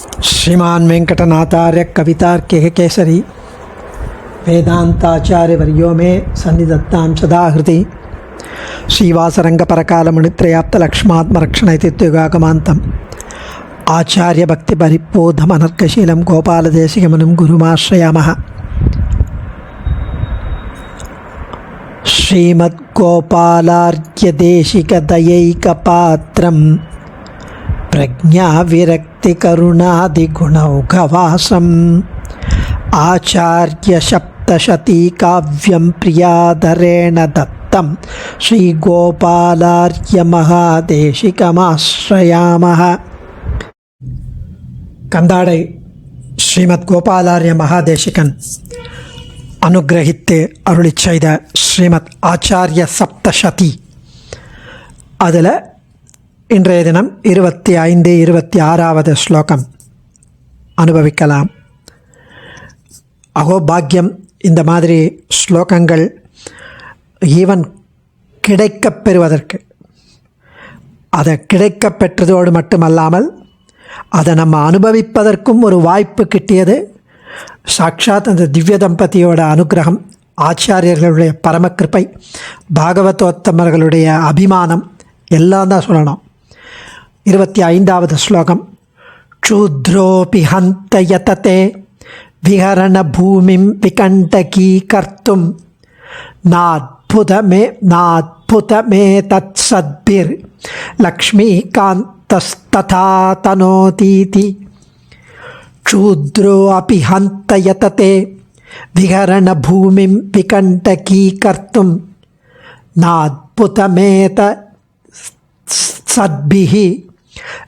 श्रीमान वेंकटनाथार्य कवितार्किक केसरी वेदांताचार्य वर्यो में सन्निधत्तां सदा हृदि श्रीवासरंग परकालमुनित्रयाप्त लक्ष्मात्मरक्षणैतित्युगागमान्तम् आचार्य भक्ति परिपोधमनर्कशीलं गोपालदेशिकमुनिं गुरुमाश्रयामः। श्रीमद्गोपालार्घ्यदेशिकदयैकपात्रं प्रज्ञाविरक्तिकरुणादिगुणौघवासम् आचार्यसप्तशतीकाव्यं प्रियादरेण दत्तं श्रीगोपालार्घ्यमहादेशिकमाश्रयामः। கந்தாடை ஸ்ரீமத் கோபாலார்ய மகாதேசிகன் அனுகிரகித்து அருளி செய்த ஸ்ரீமத் ஆச்சாரிய சப்தசதி அதில் இன்றைய தினம் 25, 26வது ஸ்லோகம் அனுபவிக்கலாம். அகோபாக்கியம் இந்த மாதிரி ஸ்லோகங்கள் ஈவன் கிடைக்கப் பெறுவதற்கு, அதை கிடைக்கப் பெற்றதோடு மட்டுமல்லாமல் அதை நம்ம அனுபவிப்பதற்கும் ஒரு வாய்ப்பு கிட்டியது சாட்சாத் அந்த திவ்ய தம்பதியோட அனுகிரகம், ஆச்சாரியர்களுடைய பரமக்கிருப்பை, பாகவதோத்தமர்களுடைய அபிமானம் எல்லாம் தான் சொல்லணும். 25வது ஸ்லோகம். க்ஷூத்ரோபி ஹந்த யததே விஹரண பூமிம் விகண்டகீ கர்த்தும் நாத்புதமே தத் சத்பிர் லக்ஷ்மீகாந்தஸ்ததா தனோதீதி. க்ஷூத்ரோ அபி ஹந்த யததே விஹரண பூமிம் விகண்டகீ கர்த்தும் நாத்புதமேத சத்பிஹி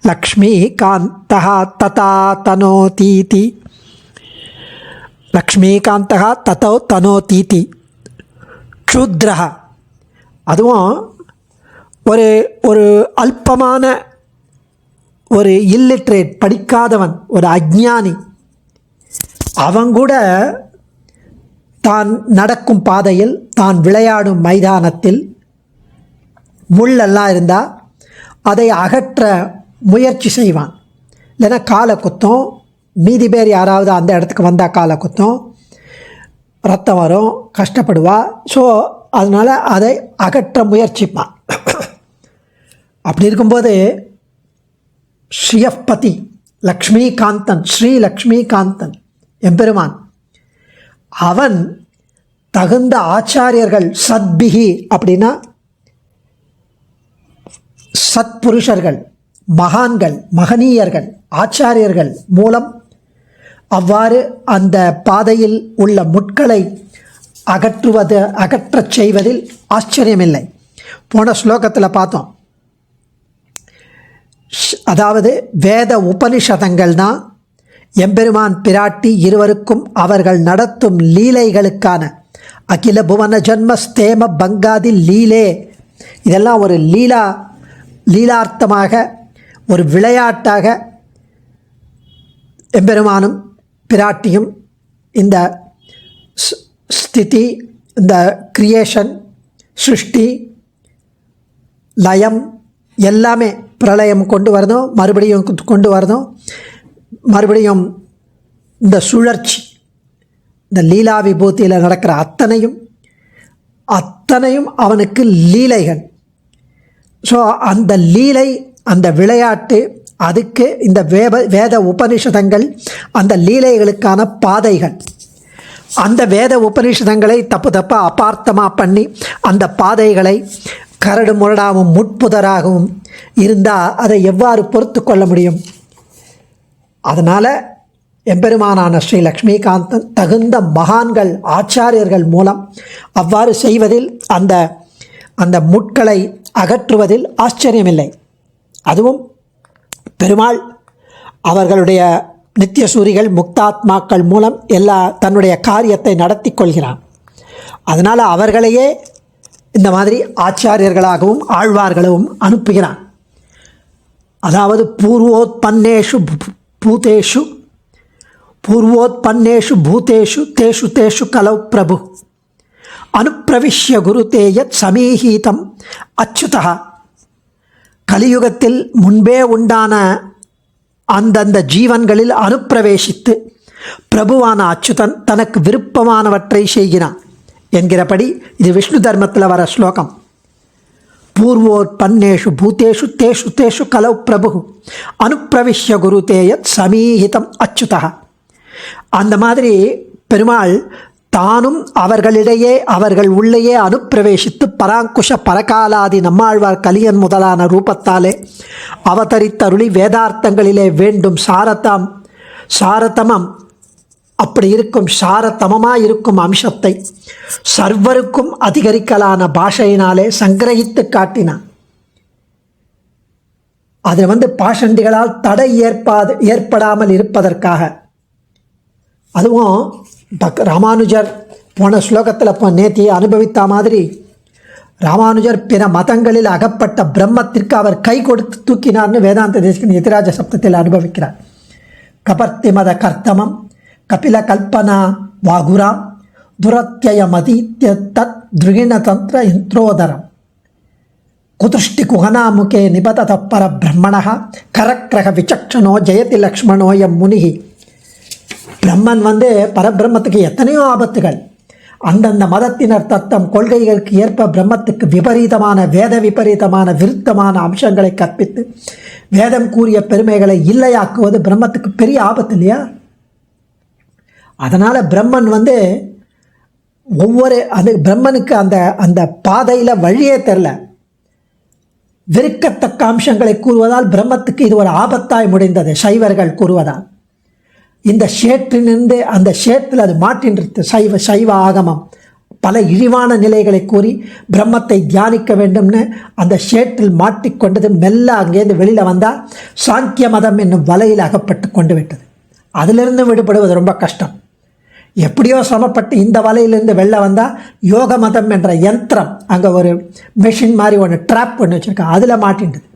லக்ஷ்மீகாந்தः ததா தனோதீதி. லக்ஷ்மீகாந்தः ததோ தனோதீதி. க்ஷூத்ரஹ, அதுவும் ஒரு அல்பமான ஒரு இல்லிட்ரேட், படிக்காதவன், ஒரு அஜ்ஞானி, அவன் கூட தான் நடக்கும் பாதையில், தான் விளையாடும் மைதானத்தில் முள்ளெல்லாம் இருந்தால் அதை அகற்ற முயற்சி செய்வான். இல்லைன்னா காலை குத்தம், மீதி பேர் யாராவது அந்த இடத்துக்கு வந்தால் காலை குத்தம், ரத்தம் வரும், கஷ்டப்படுவா. ஸோ அதனால் அதை அகற்ற முயற்சிப்பான். அப்படி இருக்கும்போது ஸ்ரீயப்பதி லக்ஷ்மிகாந்தன், ஸ்ரீ லக்ஷ்மிகாந்தன் எம்பெருமான், அவன் தகுந்த ஆச்சாரியர்கள், சத்பிகி அப்படின்னா சத்புருஷர்கள், மகான்கள், மகனீயர்கள், ஆச்சாரியர்கள் மூலம் அவ்வாறு அந்த பாதையில் உள்ள முட்களை அகற்றச் செய்வதில் ஆச்சரியமில்லை. போன ஸ்லோகத்தில் பார்த்தோம். அதாவது வேத உபனிஷதங்கள் தான் எம்பெருமான் பிராட்டி இருவருக்கும் அவர்கள் நடத்தும் லீலைகளுக்கான அகில புவன ஜன்ம ஸ்தேம பங்காதி லீலே, இதெல்லாம் ஒரு லீலார்த்தமாக, ஒரு விளையாட்டாக எம்பெருமானும் பிராட்டியும் இந்த ஸ்திதி, இந்த கிரியேஷன், சிருஷ்டி, லயம் எல்லாமே, பிரளயம் கொண்டு வரணும், மறுபடியும் கொண்டு வரணும், மறுபடியும் இந்த சுழற்சி, இந்த லீலா விபூதியில் நடக்கிற அத்தனையும் அவனுக்கு லீலைகள். ஸோ அந்த லீலை, அந்த விளையாட்டு, அதுக்கு இந்த வேத உபனிஷதங்கள் அந்த லீலைகளுக்கான பாதைகள். அந்த வேத உபனிஷதங்களை தப்பாக அபார்த்தமாக பண்ணி அந்த பாதைகளை கரடு முரடாகவும் முட்புதராகவும் இருந்தால் அதை எவ்வாறு பொறுத்து கொள்ள முடியும்? அதனால் எம்பெருமானான ஸ்ரீ லக்ஷ்மிகாந்தன் தகுந்த மகான்கள், ஆச்சாரியர்கள் மூலம் அவ்வாறு செய்வதில், அந்த முட்களை அகற்றுவதில் ஆச்சரியமில்லை. அதுவும் பெருமாள் அவர்களுடைய நித்தியசூரிகள், முக்தாத்மாக்கள் மூலம் தன்னுடைய காரியத்தை நடத்தி கொள்கிறான். அதனால் அவர்களையே இந்த மாதிரி ஆச்சாரியர்களாகவும் ஆழ்வார்களாகவும் அனுப்புகிறான். அதாவது பூர்வோத்பன்னேஷு பூதேஷு தேஷு கலௌ பிரபு அனுப்பிரவிஷ்ய குருதே யத் சமீஹீதம் அச்சுதா. கலியுகத்தில் முன்பே உண்டான அந்தந்த ஜீவன்களில் அனுப்பிரவேசித்து பிரபுவான அச்சுதன் தனக்கு விருப்பமானவற்றை செய்கிறான் என்கிறபடி இது விஷ்ணு தர்மத்தில் வர ஸ்லோகம். பூர்வோத்பன்னேஷு பூதேஷு தேஷு தேஷு கலௌ பிரபு அனுப்பிரவிஷ்ய குரு தேயத் சமீஹிதம் அச்சுதா. அந்த மாதிரி பெருமாள் தானும் அவர்களிடையே அவர்கள் உள்ளேயே அனுப்பிரவேசித்து பராங்குஷ பரகாலாதி நம்மாழ்வார் கலியன் முதலான ரூபத்தாலே அவதரித்தருளி வேதார்த்தங்களிலே வேண்டும் சாரதமம் அப்படி இருக்கும் சாரதமமாக இருக்கும் அம்சத்தை சர்வருக்கும் அதிகரிக்கலான பாஷையினாலே சங்கிரகித்து காட்டினான். அதில் பாஷண்டிகளால் தடை ஏற்படாமல் இருப்பதற்காக. அதுவும் ராமானுஜர் போன ஸ்லோகத்தில் இப்போ நேத்தி அனுபவித்த மாதிரி ராமானுஜர் பிற மதங்களில் அகப்பட்ட பிரம்மத்திற்கு அவர் கை கொடுத்து தூக்கினார்னு வேதாந்த தேசிகன் எதிராஜ சப்தத்தில் அனுபவிக்கிறார். கபர்த்தி மத கர்த்தமம் கபில கல்பனா வாகுராம் துரத்யயமதீத்ய தத் திருகிணதந்திர இந்திரோதரம் குதிருஷ்டி குஹனாமுகே நிபதத பர பிரம்மணா கரக்கிரக விசக்ஷனோ ஜெயதி லக்ஷ்மணோயம் முனிகி. பிரம்மன் பரபிரம்மத்துக்கு எத்தனையோ ஆபத்துகள். அந்தந்த மதத்தினர் தத்தம் கொள்கைகளுக்கு ஏற்ப பிரம்மத்துக்கு விபரீதமான விபரீதமான விருத்தமான அம்சங்களை கற்பித்து வேதம் கூறிய பெருமைகளை இல்லையாக்குவது பிரம்மத்துக்கு பெரிய ஆபத்து இல்லையா? அதனால் பிரம்மன் பிரம்மனுக்கு அந்த பாதையில் வழியே தெரில. வெறுக்கத்தக்க அம்சங்களை கூறுவதால் பிரம்மத்துக்கு இது ஒரு ஆபத்தாய் முடிந்தது சைவர்கள் கூறுவதால். இந்த ஷேற்றிலிருந்து அந்த ஷேற்றில் அது மாட்டின்றது. சைவ ஆகமம் பல இழிவான நிலைகளை கூறி பிரம்மத்தை தியானிக்க வேண்டும்னு அந்த ஷேற்றில் மாட்டிக்கொண்டது. மெல்ல அங்கேருந்து வெளியில் வந்தால் சாங்கிய மதம் என்னும் வலையில் அகப்பட்டு கொண்டு விட்டது. அதிலிருந்து விடுபடுவது ரொம்ப கஷ்டம். எப்படியோ சிரமப்பட்டு இந்த வலையிலிருந்து வெளில வந்தால் யோக மதம் என்ற யந்திரம், அங்கே ஒரு மெஷின் மாதிரி ஒன்று ட்ராப் பண்ணி வச்சுருக்கேன், அதில் மாட்டின்றது.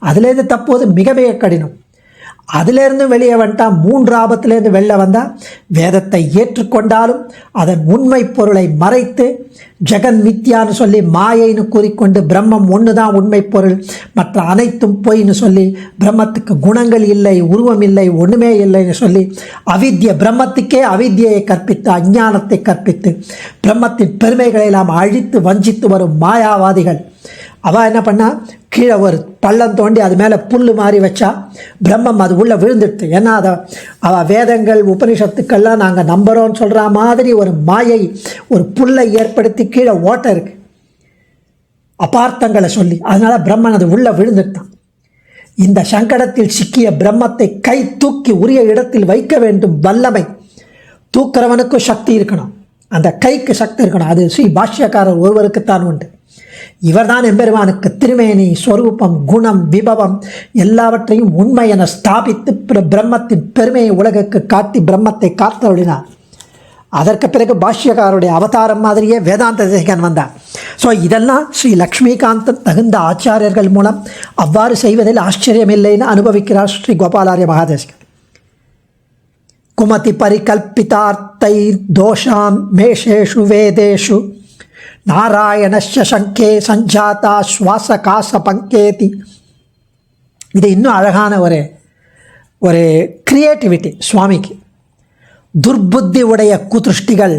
அதுலேருந்து தப்போது மிக மிக கடினம். அதிலேருந்து வெளியே வந்துட்டால் 3 ஆபத்துலேருந்து வெளில வந்தால் வேதத்தை ஏற்றுக்கொண்டாலும் அதன் உண்மை பொருளை மறைத்து ஜெகன் மித்யான்னு சொல்லி மாயைன்னு கூறிக்கொண்டு பிரம்மம் ஒன்று தான் உண்மை பொருள், மற்ற அனைத்தும் பொய்ன்னு சொல்லி பிரம்மத்துக்கு குணங்கள் இல்லை, உருவம் இல்லை, ஒன்றுமே இல்லைன்னு சொல்லி பிரம்மத்துக்கே அவித்யை கற்பித்து அஞ்ஞானத்தை கற்பித்து பிரம்மத்தின் பெருமைகளை எல்லாம் அழித்து வஞ்சித்து வரும் மாயாவாதிகள். அவள் என்ன பண்ணா, கீழே ஒரு பள்ளம் தோண்டி அது மேலே புல் மாதிரி வச்சா பிரம்மம் அது உள்ளே விழுந்துடுது. ஏன்னா அவள் வேதங்கள் உபனிஷத்துக்கள்லாம் நாங்கள் நம்புகிறோன்னு சொல்கிற மாதிரி ஒரு மாயை ஒரு புல்லை ஏற்படுத்தி கீழே ஓட்டை இருக்குது அபார்த்தங்களை சொல்லி, அதனால் பிரம்மன் அது உள்ளே விழுந்துட்டான். இந்த சங்கடத்தில் சிக்கிய பிரம்மத்தை கை தூக்கி உரிய இடத்தில் வைக்க வேண்டும் வல்லமை. தூக்கிறவனுக்கும் சக்தி இருக்கணும், அந்த கைக்கு சக்தி இருக்கணும். அது ஸ்ரீ பாஷ்யக்காரர் ஒருவருக்குத்தான் உண்டு. இவர்தான் எம்பெருமானுக்கு திருமேனி ஸ்வரூபம் குணம் விபவம் எல்லாவற்றையும் உண்மை என ஸ்தாபித்து பிரம்மத்தின் பெருமையை உலகுக்கு காட்டி பிரம்மத்தை காத்தருளினார். அதற்கு பிறகு பாஷ்யக்காரருடைய அவதாரம் மாதிரியே வேதாந்த தேசிகன் வந்தார். ஸோ இதெல்லாம் ஸ்ரீ லக்ஷ்மிகாந்தன் தகுந்த ஆச்சாரியர்கள் மூலம் அவ்வாறு செய்வதில் ஆச்சரியமில்லைன்னு அனுபவிக்கிறார் ஸ்ரீ கோபாலாரிய மகாதேசிகன். குமதி பரிகல்பிதார்த்தை தோஷாம் மேஷேஷு வேதேஷு நாராயணஸ்ய சங்கே சஞ்சாதா சுவாச காச பங்கேதி. இது இன்னும் அழகான ஒரு கிரியேட்டிவிட்டி சுவாமிக்கு. துர்புத்தி உடைய குதிருஷ்டிகள்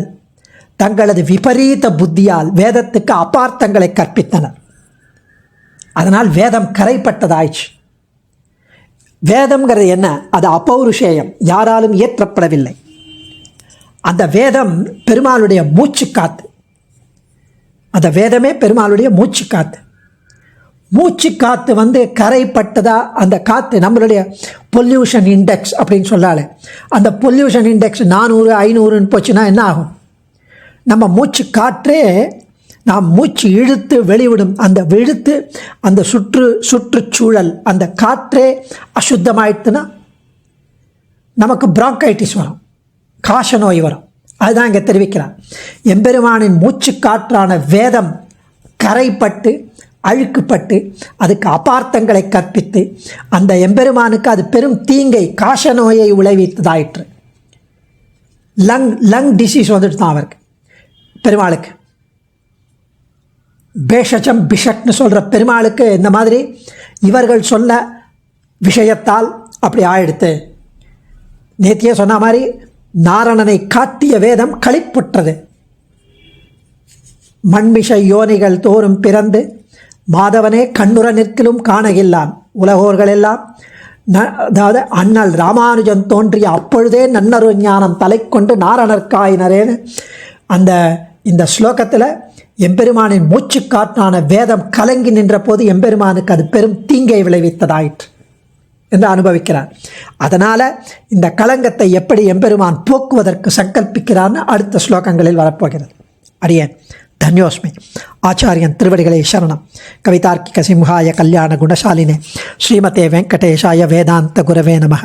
தங்களது விபரீத புத்தியால் வேதத்துக்கு அபார்த்தங்களை கற்பித்தனர். அதனால் வேதம் கரைப்பட்டதாயிடுச்சு. வேதம்ங்கிறது என்ன? அது அப்பௌருஷேயம், யாராலும் ஏற்றப்படவில்லை. அந்த வேதம் பெருமாளுடைய மூச்சு காத்து. அந்த வேதமே பெருமாளுடைய மூச்சு காத்து. மூச்சு காற்று கரைப்பட்டதா அந்த காற்று நம்மளுடைய பொல்யூஷன் இண்டெக்ஸ் அப்படின்னு சொல்லாலே, அந்த பொல்யூஷன் இண்டெக்ஸ் 400 500ன்னு போச்சுன்னா என்ன ஆகும்? நம்ம மூச்சு காற்றே நாம் மூச்சு இழுத்து வெளிவிடும் அந்த இழுத்து அந்த சுற்றுச்சூழல் அந்த காற்றே அசுத்தமாயிடுத்துன்னா நமக்கு பிராங்கைட்டிஸ் வரும், காச நோய் வரும். அதுதான் இங்கே தெரிவிக்கிறார். எம்பெருமானின் மூச்சு காற்றான வேதம் கரைப்பட்டு அழுக்குப்பட்டு அதுக்கு அபார்த்தங்களை கற்பித்து அந்த எம்பெருமானுக்கு அது பெரும் தீங்கை காச நோயை விளைவித்ததாயிற்று. லங் டிசீஸ் வந்துட்டு தான் அவருக்கு பெருமாளுக்கு. பிஷக்னு சொல்கிற பெருமாளுக்கு இந்த மாதிரி இவர்கள் சொல்ல விஷயத்தால் அப்படி ஆயிடுத்து. நேத்தியே சொன்ன மாதிரி நாரணனை காட்டிய வேதம் களிப்புற்றது. மண்மிஷ யோனிகள் தோறும் பிறந்து மாதவனே கண்ணுற நிற்கிலும் காணகில்லான் உலகோர்கள் எல்லாம் அதாவது அண்ணல் ராமானுஜன் தோன்றிய அப்பொழுதே நன்னரு ஞானம் தலை கொண்டு நாரணர்காயினரேன்னு இந்த ஸ்லோகத்தில் எம்பெருமானின் மூச்சு காற்றான வேதம் கலங்கி நின்ற போது எம்பெருமானுக்கு அது பெரும் தீங்கை விளைவித்ததாயிற்று என்று அனுபவிக்கிறார். அதனால் இந்த களங்கத்தை எப்படி எம்பெருமான் போக்குவதற்கு சங்கல்பிக்கிறார்னு அடுத்த ஸ்லோகங்களில் வரப்போகிறது. அடியேன் தன்யோஸ்மி. ஆச்சாரியன் திருவடிகளே சரணம். கவிதார்க்கிக சிம்ஹாய கல்யாண குணசாலினே ஸ்ரீமதே வெங்கடேஷாய வேதாந்த குரவே நமः.